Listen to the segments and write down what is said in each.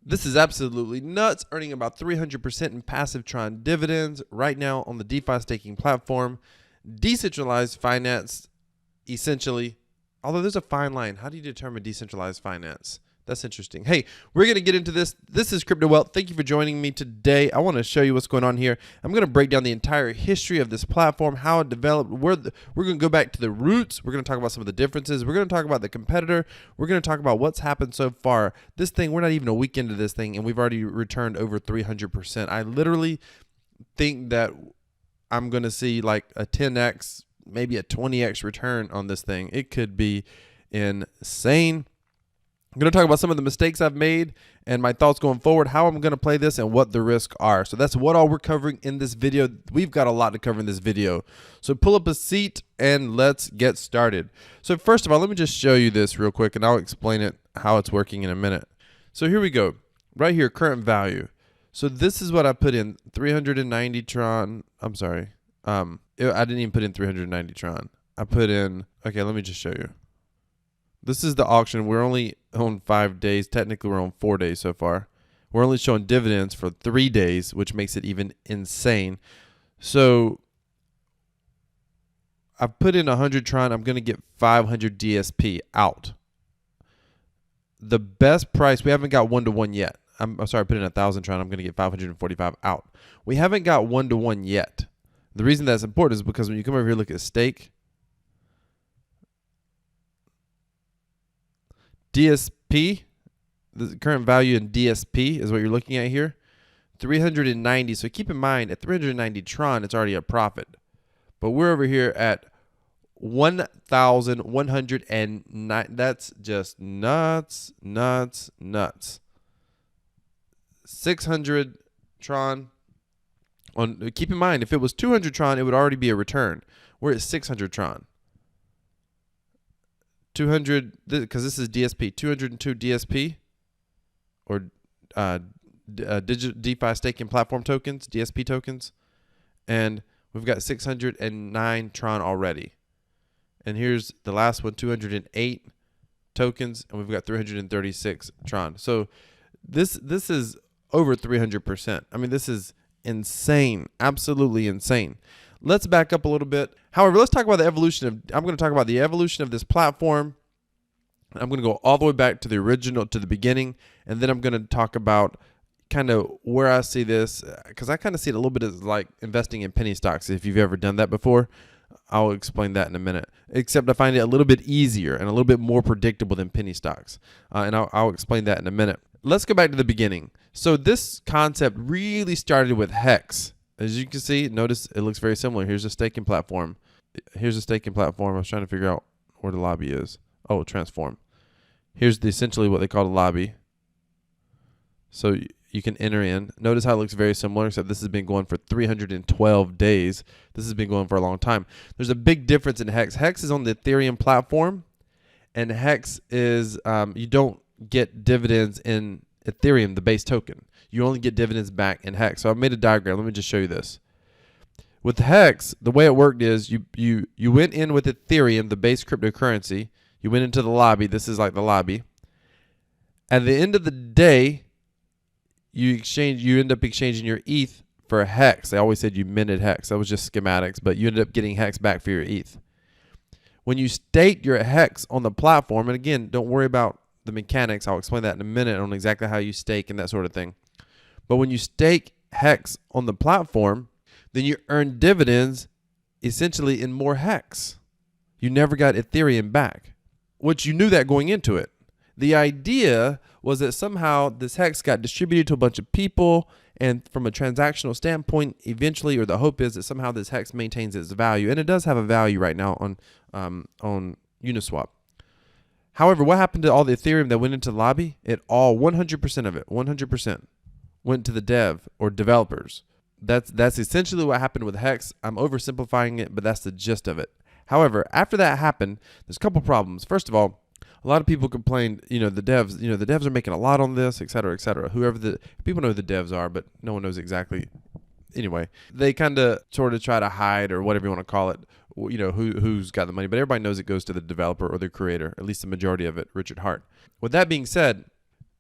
This is absolutely nuts, earning about 300% in passive Tron dividends right now on the DeFi staking platform. Decentralized finance, essentially, although there's a fine line. How do you determine decentralized finance? That's interesting. Hey, we're going to get into this. This is Crypto Wealth. Thank you for joining me today. I want to show you what's going on here. I'm going to break down the entire history of this platform, how it developed. We're going to go back to the roots. We're going to talk about some of the differences. We're going to talk about the competitor. We're going to talk about what's happened so far. This thing, we're not even a week into this thing, and we've already returned over 300%. I literally think that I'm going to see like a 10x, maybe a 20x return on this thing. It could be insane. I'm going to talk about some of the mistakes I've made and my thoughts going forward, how I'm going to play this and what the risks are. So that's what all we're covering in this video. We've got a lot to cover in this video. So pull up a seat and let's get started. So first of all, let me just show you this real quick and I'll explain it, how it's working in a minute. So here we go. Right here, current value. So this is what I put in, 390 Tron. I'm sorry. I didn't even put in 390 Tron. I put in, okay, let me just show you. This is the auction. We're only on 5 days. Technically, we're on 4 days so far. We're only showing dividends for 3 days, which makes it even insane. So I've put in 100 Tron. I'm going to get 500 DSP out. The best price, we haven't got 1-to-1 yet. I'm sorry, I put in 1,000 Tron. I'm going to get 545 out. We haven't got 1-to-1 yet. The reason that's important is because when you come over here, look at stake. DSP, the current value in DSP is what you're looking at here, 390. So keep in mind, at 390 Tron, it's already a profit. But we're over here at 1,109. That's just nuts, nuts, nuts. 600 Tron. Keep in mind, if it was 200 Tron, it would already be a return. We're at 600 Tron. 200, because this is DSP, 202 DSP, or digital DeFi staking platform tokens, DSP tokens, and we've got 609 Tron already. And here's the last one, 208 tokens, and we've got 336 Tron. So this is over 300%. I mean, this is insane, absolutely insane. Let's back up a little bit. However, let's talk about the evolution of, I'm going to talk about the evolution of this platform. I'm going to go all the way back to the original, to the beginning, and then I'm going to talk about kind of where I see this, because I kind of see it a little bit as like investing in penny stocks. If you've ever done that before, I'll explain that in a minute, except I find it a little bit easier and a little bit more predictable than penny stocks. And I'll explain that in a minute. Let's go back to the beginning. So this concept really started with Hex. As you can see, notice it looks very similar. Here's a staking platform. Here's a staking platform. I was trying to figure out where the lobby is. Oh, transform. Here's essentially what they call a lobby. So you can enter in. Notice how it looks very similar, except this has been going for 312 days. This has been going for a long time. There's a big difference in Hex. Hex is on the Ethereum platform, and Hex is, you don't get dividends in Ethereum, the base token. You only get dividends back in Hex. So I made a diagram. Let me just show you this. With Hex, the way it worked is you went in with Ethereum, the base cryptocurrency. You went into the lobby. This is like the lobby. At the end of the day, you end up exchanging your ETH for Hex. They always said you minted Hex. That was just schematics, but you ended up getting Hex back for your ETH. When you stake your Hex on the platform, and again, don't worry about the mechanics. I'll explain that in a minute on exactly how you stake and that sort of thing. But when you stake Hex on the platform, then you earn dividends essentially in more Hex. You never got Ethereum back, which you knew that going into it. The idea was that somehow this Hex got distributed to a bunch of people, and from a transactional standpoint, eventually, or the hope is that somehow this Hex maintains its value, and it does have a value right now on Uniswap. However, what happened to all the Ethereum that went into the lobby? It all, 100% of it, 100% went to the dev or developers. That's essentially what happened with Hex. I'm oversimplifying it, but that's the gist of it. However, after that happened, there's a couple problems. First of all, a lot of people complained, the devs are making a lot on this, et cetera, et cetera. People know who the devs are, but no one knows exactly. Anyway, they kind of sort of try to hide, or whatever you want to call it, who's got the money, but everybody knows it goes to the developer or the creator, at least the majority of it, Richard Hart. With that being said,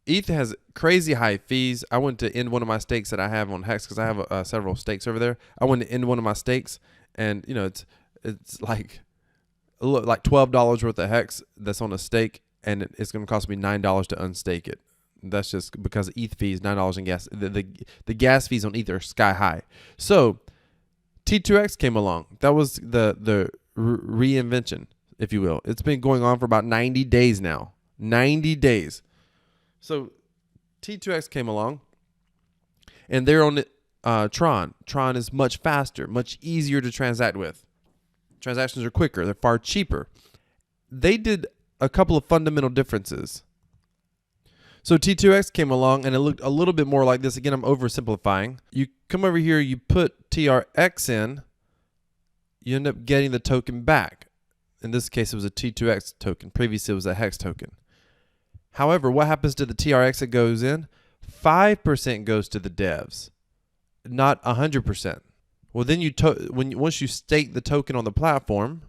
ETH has crazy high fees. I went to end one of my stakes that I have on Hex because I have several stakes over there. I went to end one of my stakes, and it's like $12 worth of Hex that's on a stake, and it's going to cost me $9 to unstake it. That's just because of ETH fees, $9 in gas. The gas fees on ETH are sky high. So T2X came along. That was the reinvention, if you will. It's been going on for about 90 days now. 90 days. So T2X came along, and they're on Tron. Tron is much faster, much easier to transact with. Transactions are quicker. They're far cheaper. They did a couple of fundamental differences. So T2X came along, and it looked a little bit more like this. Again, I'm oversimplifying. You come over here, you put TRX in, you end up getting the token back. In this case, it was a T2X token. Previously, it was a Hex token. However, what happens to the TRX that goes in? 5% goes to the devs, not 100%. Well, then once you stake the token on the platform,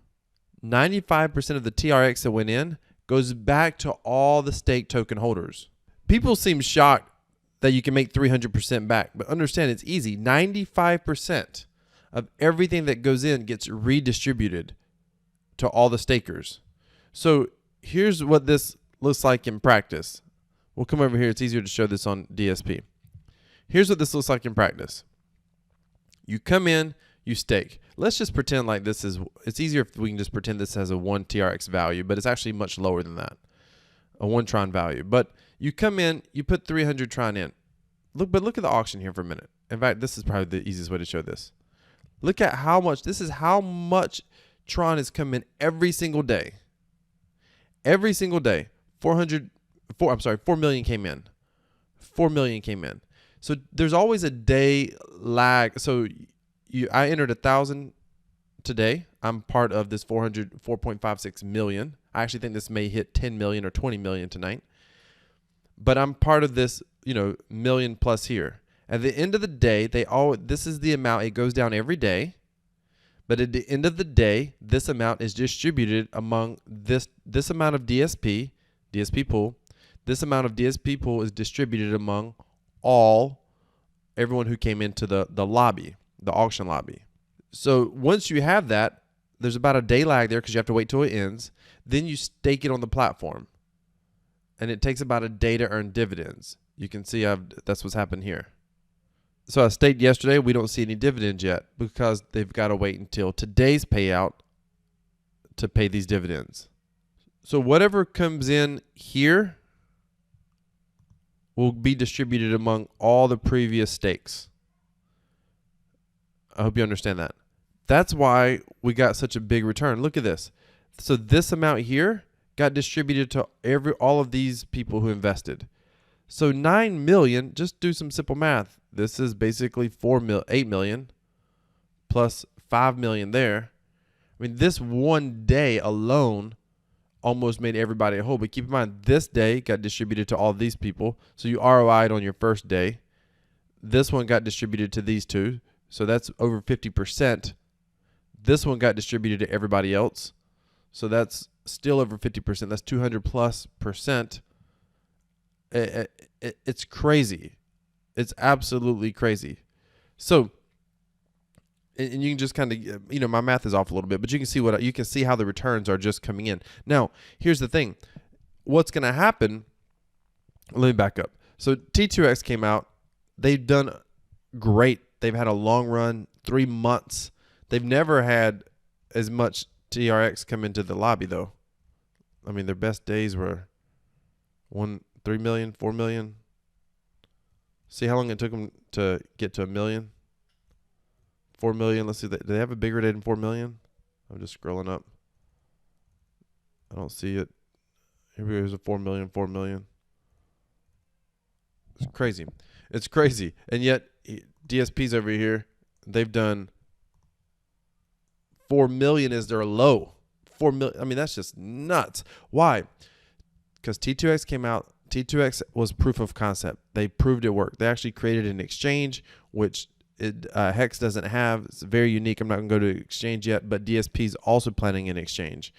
95% of the TRX that went in goes back to all the stake token holders. People seem shocked that you can make 300% back, but understand it's easy. 95% of everything that goes in gets redistributed to all the stakers. So here's what this looks like in practice. We'll come over here. It's easier to show this on DSP. Here's what this looks like in practice. You come in, you stake. Let's just pretend like this is, it's easier if we can just pretend this has a 1 TRX value, but it's actually much lower than that, a 1 Tron value. But you come in, you put 300 Tron in. Look at the auction here for a minute. In fact, this is probably the easiest way to show this. Look at how much, this is how much Tron has come in every single day. Every single day. 4 million came in. 4 million came in. So there's always a day lag. So I entered 1,000 today. I'm part of this 4.56 million. I actually think this may hit 10 million or 20 million tonight. But I'm part of this, million plus here. At the end of the day, this is the amount. It goes down every day. But at the end of the day, this amount is distributed among this amount of DSP pool. This amount of DSP pool is distributed among everyone who came into the lobby, the auction lobby. So once you have that, there's about a day lag there because you have to wait till it ends. Then you stake it on the platform, and it takes about a day to earn dividends. You can see that's what's happened here. So I staked yesterday. We don't see any dividends yet because they've got to wait until today's payout to pay these dividends. So whatever comes in here will be distributed among all the previous stakes. I hope you understand that. That's why we got such a big return. Look at this. So this amount here got distributed to all of these people who invested. So 9 million, just do some simple math. This is basically 8 million plus 5 million there. I mean, this one day alone almost made everybody whole. But keep in mind, this day got distributed to all these people. So you ROI'd on your first day. This one got distributed to these two. So that's over 50%. This one got distributed to everybody else. So that's still over 50%. That's 200+%. It's crazy. It's absolutely crazy. So, and you can just kind of, my math is off a little bit, but you can see how the returns are just coming in. Now, here's the thing. What's going to happen? Let me back up. So T2X came out. They've done great. They've had a long run, 3 months. They've never had as much TRX come into the lobby, though. I mean, their best days were 3 million, 4 million. See how long it took them to get to 1 million? 4 million. Let's see. Do they have a bigger day than 4 million? I'm just scrolling up. I don't see it. Here's a 4 million, 4 million. It's crazy. It's crazy. And yet, DSP's over here. They've done 4 million as their low. 4 million. I mean, that's just nuts. Why? Because T2X came out. T2X was proof of concept. They proved it worked. They actually created an exchange, which Hex doesn't have. It's very unique. I'm not going to go to exchange yet, but DSP is also planning an exchange.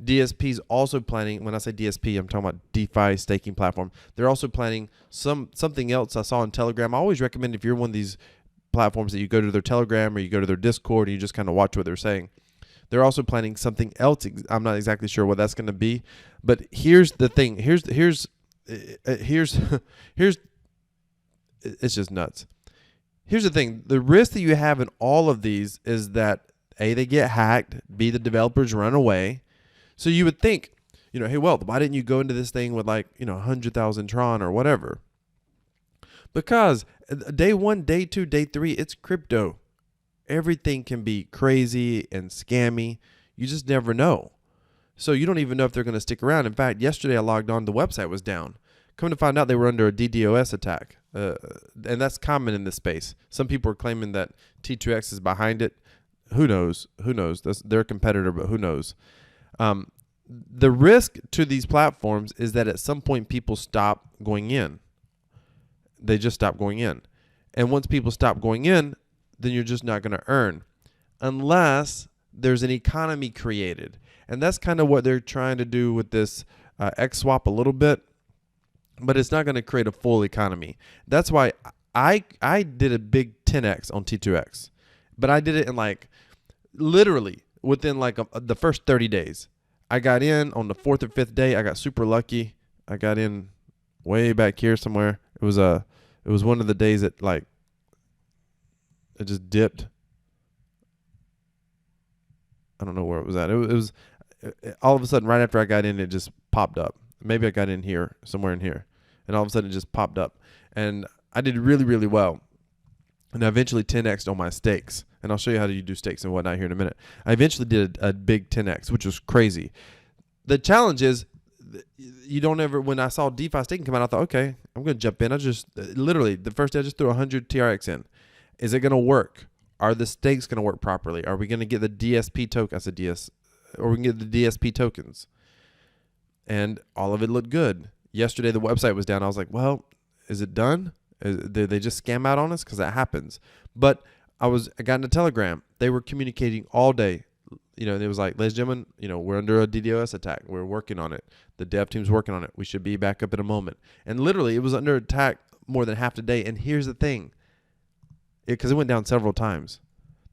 DSP's also planning, when I say DSP, I'm talking about DeFi staking platform. They're also planning something else I saw on Telegram. I always recommend, if you're one of these platforms, that you go to their Telegram or you go to their Discord and you just kind of watch what they're saying. They're also planning something else. I'm not exactly sure what that's going to be, but here's the thing. Here's it's just nuts. Here's the thing. The risk that you have in all of these is that A, they get hacked, B, the developers run away. So you would think, hey, well, why didn't you go into this thing with 100,000 Tron or whatever? Because day 1, day 2, day 3, it's crypto. Everything can be crazy and scammy. You just never know. So you don't even know if they're going to stick around. In fact, yesterday I logged on, the website was down. Come to find out, they were under a DDoS attack. And that's common in this space. Some people are claiming that T2X is behind it. Who knows? That's their competitor, but who knows? The risk to these platforms is that at some point people stop going in. They just stop going in. And once people stop going in, then you're just not going to earn unless there's an economy created. And that's kind of what they're trying to do with this XSwap a little bit, but it's not going to create a full economy. That's why I did a big 10X on T2X, but I did it in literally within the first 30 days. I got in on the 4th or 5th day. I got super lucky. I got in way back here somewhere. It was one of the days that it just dipped. I don't know where it was at. It was all of a sudden, right after I got in, it just popped up. Maybe I got in here, somewhere in here. And all of a sudden, it just popped up. And I did really, really well. And I eventually 10X'd on my stakes. And I'll show you how you do stakes and whatnot here in a minute. I eventually did a big 10X, which was crazy. The challenge is, you don't ever, when I saw DeFi staking come out, I thought, okay, I'm going to jump in. I just, literally, the first day I just threw 100 TRX in. Is it going to work? Are the stakes going to work properly? Are we going to get the DSP token? I said DS, or we can get the DSP tokens. And all of it looked good. Yesterday, the website was down. I was like, well, is it done? Did they just scam out on us? Because that happens. But I got in a Telegram. They were communicating all day. It was like, ladies and gentlemen, we're under a DDoS attack. We're working on it. The dev team's working on it. We should be back up in a moment. And literally, it was under attack more than half the day. And here's the thing. Because it went down several times.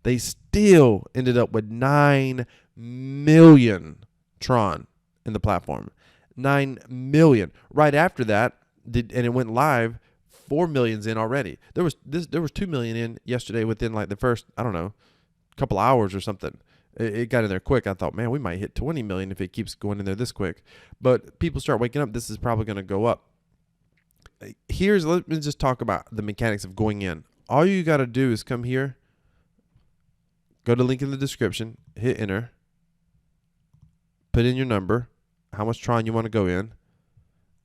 They still ended up with 9 million Tron in the platform. 9 million. Right after that, and it went live, 4 million's in already. There was 2 million in yesterday within the first, I don't know, couple hours or something. It got in there quick. I thought, man, we might hit 20 million if it keeps going in there this quick. But people start waking up. This is probably going to go up. Let me just talk about the mechanics of going in. All you got to do is come here, go to the link in the description, hit enter, put in your number, how much Tron you want to go in,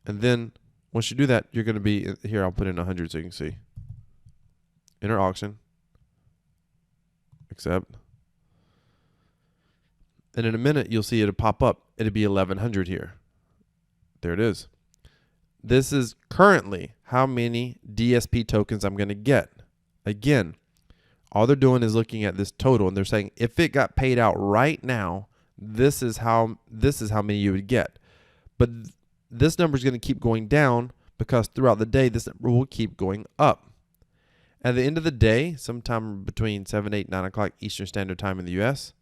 and then once you do that, you're going to be here. I'll put in 100 so you can see. Enter auction, accept, and in a minute you'll see it'll pop up. It'll be 1100 here. There it is. This is currently how many DSP tokens I'm going to get. Again, all they're doing is looking at this total, and they're saying if it got paid out right now, this is how many you would get. But this number is going to keep going down because throughout the day, this number will keep going up. At the end of the day, sometime between 7, 8, 9 o'clock Eastern Standard Time in the U.S.,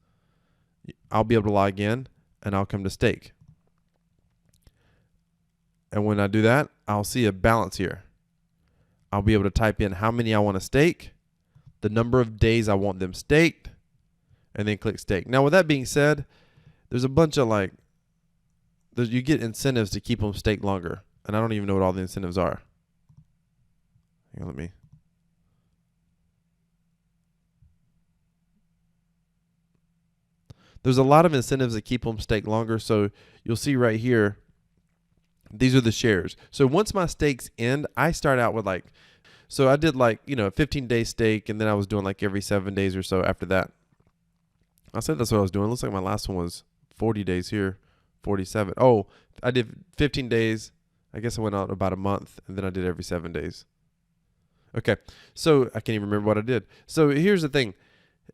I'll be able to log in, and I'll come to stake. And when I do that, I'll see a balance here. I'll be able to type in how many I want to stake, the number of days I want them staked, and then click stake. Now, with that being said, there's a bunch of you get incentives to keep them staked longer. And I don't even know what all the incentives are. Hang on, There's a lot of incentives that keep them staked longer. So you'll see right here, these are the shares. So once my stakes end, I start out with so I did 15-day stake, and then I was doing every 7 days or so after that. I said that's what I was doing. Looks like my last one was 40 days here, 47. Oh, I did 15 days. I guess I went out about a month, and then I did every 7 days. Okay, so I can't even remember what I did. So here's the thing.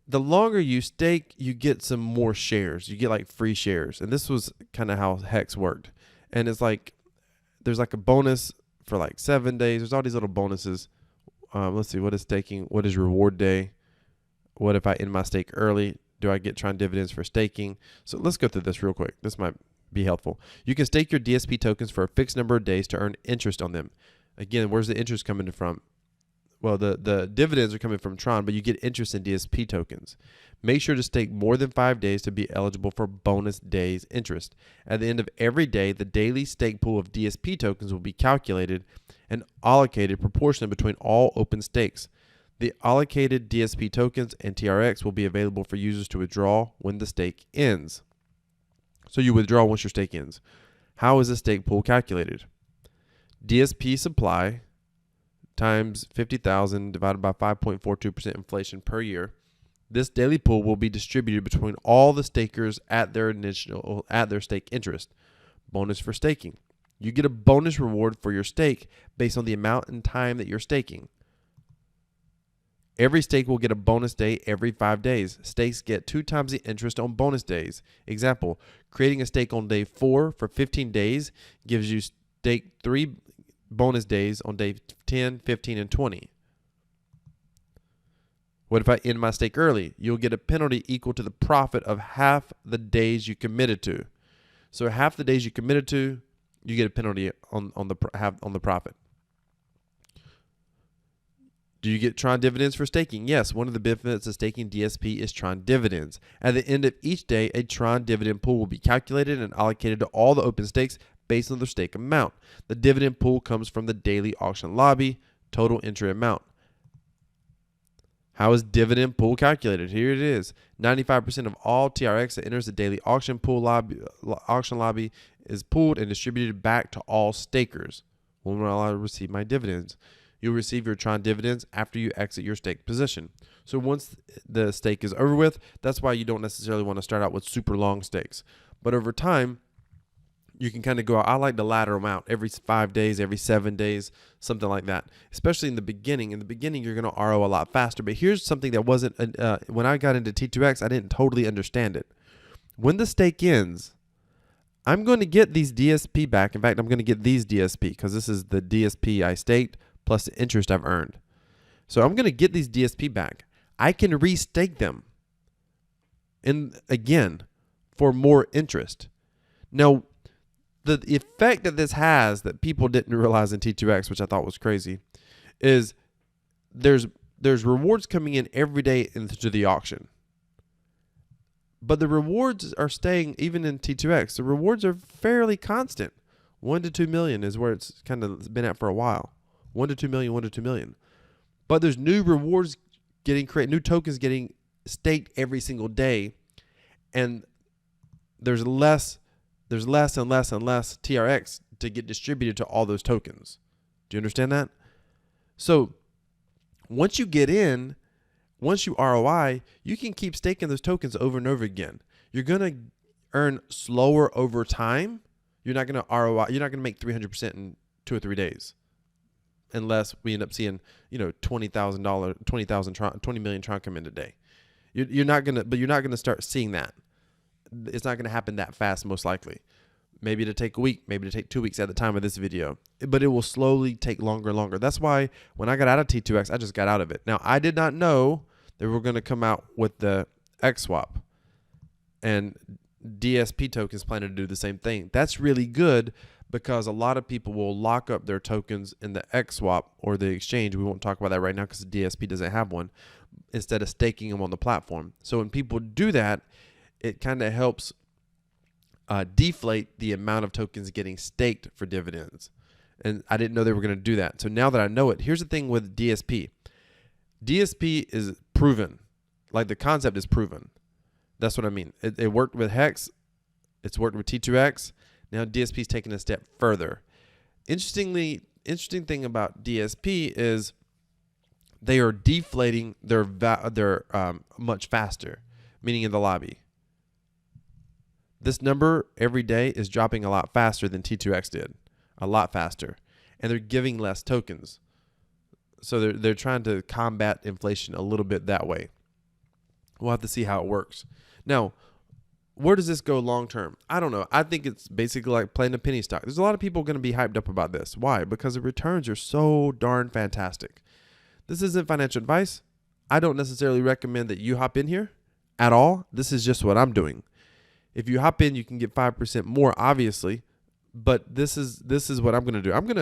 The longer you stake, you get some more shares. You get like free shares. And this was kind of how Hex worked. And it's like, there's like a bonus for like 7 days. There's all these little bonuses. Let's see, what is staking? What is reward day? What if I end my stake early? Do I get Tron dividends for staking? So let's go through this real quick. This might be helpful. You can stake your DSP tokens for a fixed number of days to earn interest on them. Again, where's the interest coming from? Well, the dividends are coming from Tron, but you get interest in DSP tokens. Make sure to stake more than 5 days to be eligible for bonus days interest. At the end of every day, the daily stake pool of DSP tokens will be calculated and allocated proportionally between all open stakes. The allocated DSP tokens and TRX will be available for users to withdraw when the stake ends. So you withdraw once your stake ends. How is the stake pool calculated? DSP supply times 50,000 divided by 5.42% inflation per year. This daily pool will be distributed between all the stakers at their stake interest. Bonus for staking. You get a bonus reward for your stake based on the amount and time that you're staking. Every stake will get a bonus day every 5 days. Stakes get 2 times the interest on bonus days. Example, creating a stake on day 4 for 15 days gives you stake 3 bonus days on day 10, 15, and 20. What if I end my stake early? You'll get a penalty equal to the profit of half the days you committed to. So half the days you committed to, you get a penalty on the profit. Do you get Tron dividends for staking? Yes, one of the benefits of staking DSP is Tron dividends. At the end of each day, a Tron dividend pool will be calculated and allocated to all the open stakes based on their stake amount. The dividend pool comes from the daily auction lobby, total entry amount. How is dividend pool calculated? Here it is. 95% of all TRX that enters the daily auction lobby is pooled and distributed back to all stakers. When will I receive my dividends? You'll receive your Tron dividends after you exit your stake position. So once the stake is over with, that's why you don't necessarily want to start out with super long stakes. But over time, you can kind of go out. I like to ladder them out every 5 days, every 7 days, something like that. Especially in the beginning. In the beginning, you're going to RO a lot faster. But here's something that wasn't, when I got into T2X, I didn't totally understand it. When the stake ends, I'm going to get these DSP back. In fact, I'm going to get these DSP because this is the DSP I staked plus the interest I've earned. So I'm going to get these DSP back. I can restake them again for more interest. Now, the effect that this has that people didn't realize in T2X, which I thought was crazy, is there's rewards coming in every day into the auction. But the rewards are staying even in T2X. The rewards are fairly constant. 1 to 2 million is where it's kind of been at for a while. 1 to 2 million, 1 to 2 million. But there's new rewards getting created, new tokens getting staked every single day. And there's less and less TRX to get distributed to all those tokens. Do you understand that? So once you get in, once you ROI, you can keep staking those tokens over and over again. You're going to earn slower over time. You're not going to ROI. You're not going to make 300% in 2 or 3 days. Unless we end up seeing, $20,000, 20 million Tron come in a day. You're not gonna start seeing that. It's not gonna happen that fast, most likely. Maybe it'll take a week, maybe it'll take 2 weeks at the time of this video, but it will slowly take longer and longer. That's why when I got out of T2X, I just got out of it. Now, I did not know they were gonna come out with the X swap, and DSP tokens planning to do the same thing. That's really good, because a lot of people will lock up their tokens in the X swap or the exchange. We won't talk about that right now because the DSP doesn't have one, instead of staking them on the platform. So when people do that, it kind of helps deflate the amount of tokens getting staked for dividends. And I didn't know they were going to do that. So now that I know it, here's the thing with DSP. DSP is proven. Like, the concept is proven. That's what I mean. It worked with Hex. It's worked with T2X. Now DSP is taking a step further. Interesting thing about DSP is they are deflating their much faster, meaning in the lobby. This number every day is dropping a lot faster than T2X did, a lot faster, and they're giving less tokens. So they're trying to combat inflation a little bit that way. We'll have to see how it works. Now, where does this go long term? I don't know. I think it's basically like playing a penny stock. There's a lot of people going to be hyped up about this. Why? Because the returns are so darn fantastic. This isn't financial advice. I don't necessarily recommend that you hop in here at all. This is just what I'm doing. If you hop in, you can get 5% more, obviously. But this is what I'm going to do. I'm going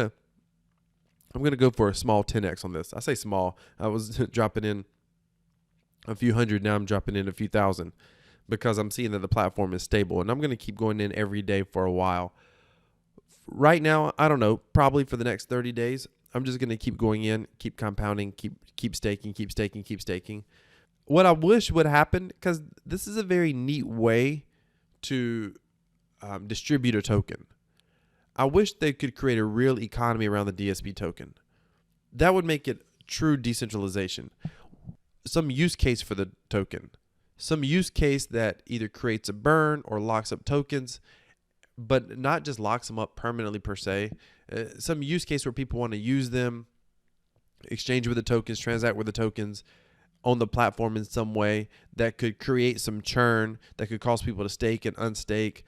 to go for a small 10x on this. I say small. I was dropping in a few hundred. Now I'm dropping in a few thousand because I'm seeing that the platform is stable. And I'm going to keep going in every day for a while. Right now, I don't know, probably for the next 30 days, I'm just going to keep going in, keep compounding, keep staking. What I wish would happen, because this is a very neat way to distribute a token. I wish they could create a real economy around the DSP token. That would make it true decentralization. Some use case for the token. Some use case that either creates a burn or locks up tokens, but not just locks them up permanently per se. Some use case where people want to use them, exchange with the tokens, transact with the tokens on the platform in some way that could create some churn, that could cause people to stake and unstake,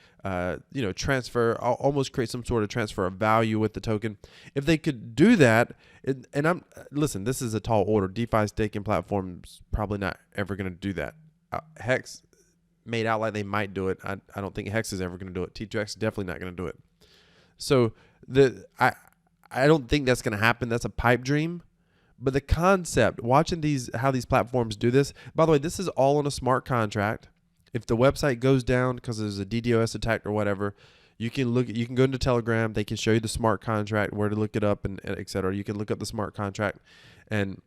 transfer, almost create some sort of transfer of value with the token. If they could do that, listen, this is a tall order. DeFi staking platforms probably not ever going to do that. Hex made out like they might do it. I don't think Hex is ever going to do it. T2X is definitely not going to do it. So I don't think that's going to happen. That's a pipe dream. But the concept, watching how these platforms do this, by the way, this is all on a smart contract. If the website goes down because there's a DDoS attack or whatever, you can go into Telegram. They can show you the smart contract, where to look it up, and et cetera. You can look up the smart contract, and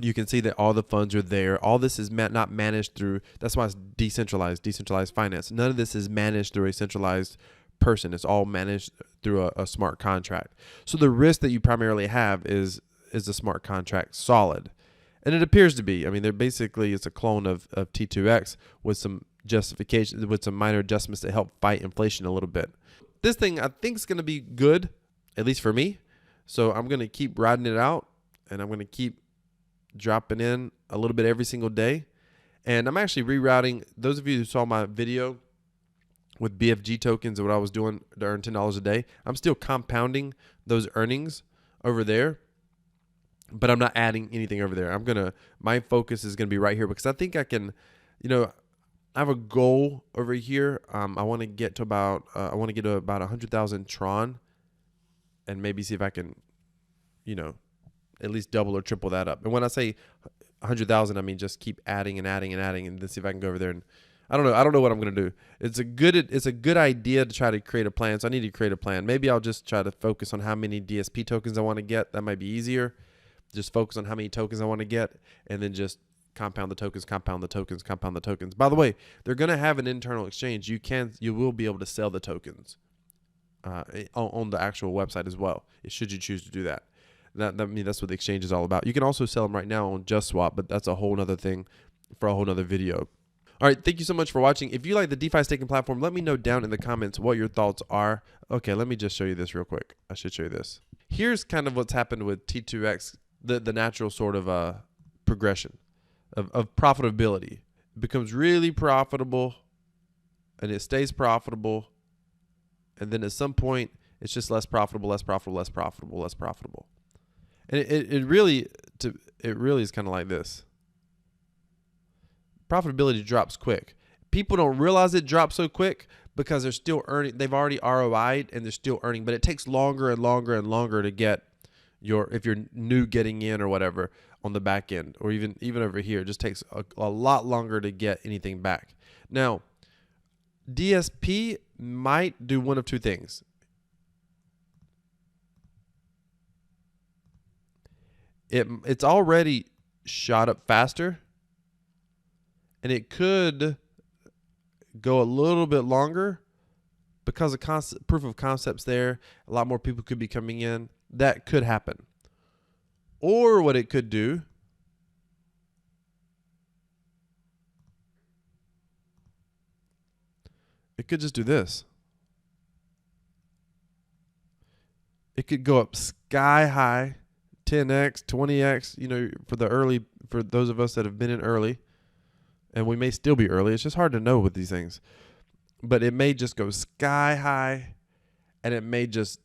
you can see that all the funds are there. All this is not managed through. That's why it's decentralized finance. None of this is managed through a centralized person. It's all managed through a smart contract. So the risk that you primarily have is the smart contract solid? And it appears to be. I mean, it's a clone of T2X with some justification, with some minor adjustments to help fight inflation a little bit. This thing I think is going to be good, at least for me. So I'm going to keep riding it out, and I'm going to keep dropping in a little bit every single day. And I'm actually rerouting. Those of you who saw my video with BFG tokens and what I was doing to earn $10 a day, I'm still compounding those earnings over there. But I'm not adding anything over there. My focus is going to be right here because I think I can, I have a goal over here. I want to get to about 100,000 Tron, and maybe see if I can, at least double or triple that up. And when I say 100,000, I mean just keep adding and then see if I can go over there. And I don't know what I'm going to do. It's a good idea to try to create a plan. So I need to create a plan. Maybe I'll just try to focus on how many DSP tokens I want to get. That might be easier. Just focus on how many tokens I want to get, and then just compound the tokens. By the way, they're going to have an internal exchange. You will be able to sell the tokens on the actual website as well, should you choose to do that. That's what the exchange is all about. You can also sell them right now on JustSwap, but that's a whole nother thing for a whole nother video. All right, thank you so much for watching. If you like the DeFi staking platform, let me know down in the comments what your thoughts are. Okay, let me just show you this real quick. I should show you this. Here's kind of what's happened with T2X. The natural sort of progression of profitability. It becomes really profitable, and it stays profitable, and then at some point it's just less profitable. And it really is kind of like this. Profitability drops quick. People don't realize it drops so quick because they're still earning. They've already ROI'd and they're still earning, but it takes longer and longer to get if you're new getting in or whatever on the back end, or even over here, it just takes a lot longer to get anything back. Now, DSP might do one of two things. It's already shot up faster, and it could go a little bit longer because of proof of concept's there. A lot more people could be coming in. That could happen. Or what it could do, it could just do this. It could go up sky high, 10x, 20x, for those of us that have been in early, And we may still be early. It's just hard to know with these things. But it may just go sky high, and it may just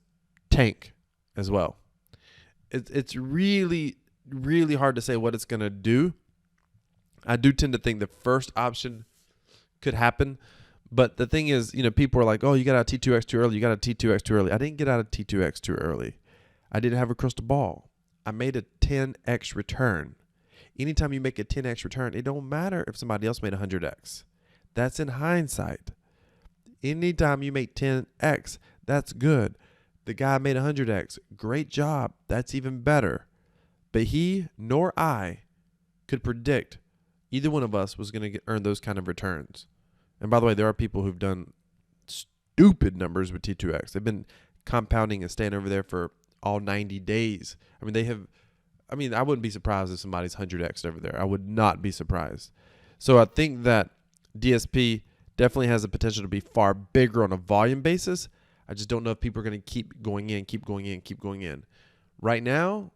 tank as well. It's really, really hard to say what it's going to do. I do tend to think the first option could happen. But the thing is, people are like, oh, you got out of T2X too early. You got out of T2X too early. I didn't get out of T2X too early. I didn't have a crystal ball. I made a 10X return. Anytime you make a 10X return, it don't matter if somebody else made 100X. That's in hindsight. Anytime you make 10X, that's good. The guy made 100X. Great job. That's even better. But he nor I could predict either one of us was going to earn those kind of returns. And by the way, there are people who've done stupid numbers with T2X. They've been compounding and staying over there for all 90 days. I wouldn't be surprised if somebody's 100X over there. I would not be surprised. So I think that DSP definitely has the potential to be far bigger on a volume basis. I just don't know if people are going to keep going in. Right now,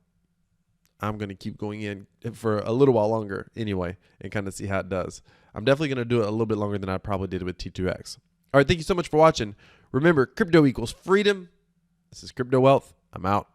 I'm going to keep going in for a little while longer anyway and kind of see how it does. I'm definitely going to do it a little bit longer than I probably did with T2X. All right, thank you so much for watching. Remember, crypto equals freedom. This is Crypto Wealth. I'm out.